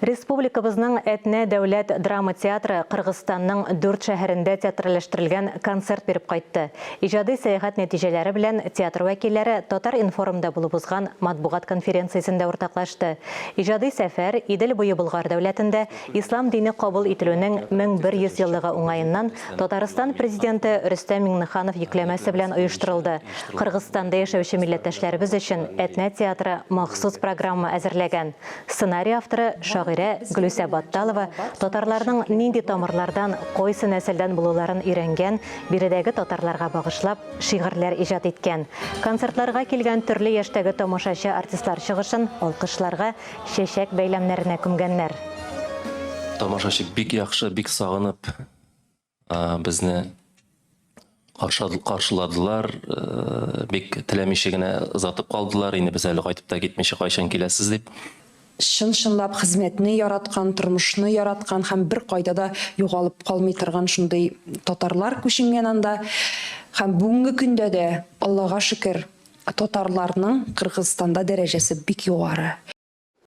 Республикабызның Этне дәүләт драма театры Кыргызстанның 4 шәһәрендә театралаштырылган концерт беріп кайтты. Иҗади сәяхәт нәтиҗәләре белән театр вәкилләре Татар информда булып узган матбугат конференциясендә уртаклашты. Иҗади сәфәр Идел буе Болгар дәүләтендә ислам дине кабул ителүнең 1100 еллыгы уңаеннан Татарстан президенты Рөстәм Миңнеханов йөкләмәсе белән оештырылды. Кыргызстанда яшәүче милләттәшләребез өчен Этне театры махсус программа әзерләгән. Сценарий авторы шагыйрә Гөлүсә Батталова татарларның нинди тамырлардан, койсы нәселдән булуларын өйрәнгән, биредәге татарларга багышлап шигырьләр иҗат иткән. Концертларга килгән төрле яшьтәге тамашачы артистлар чыгышын алкышларга, чәчәк бәйләмнәренә күмгәннәр. Тамашачы бик яхшы, бик сагынып безне каршыладылар, бик теләмичә генә озатып калдылар. Инде без әле кайтып та китмичә кайчан киләсез дип. Шын-шынлап хезмәтне яраткан, тормышны яраткан һәм бер кайда да югалып калмый торган шундый татарлар күченгән анда. Һәм бүгенге көндә дә, Аллага шөкер, татарларның Кыргызстанда дәрәҗәсе бик югары.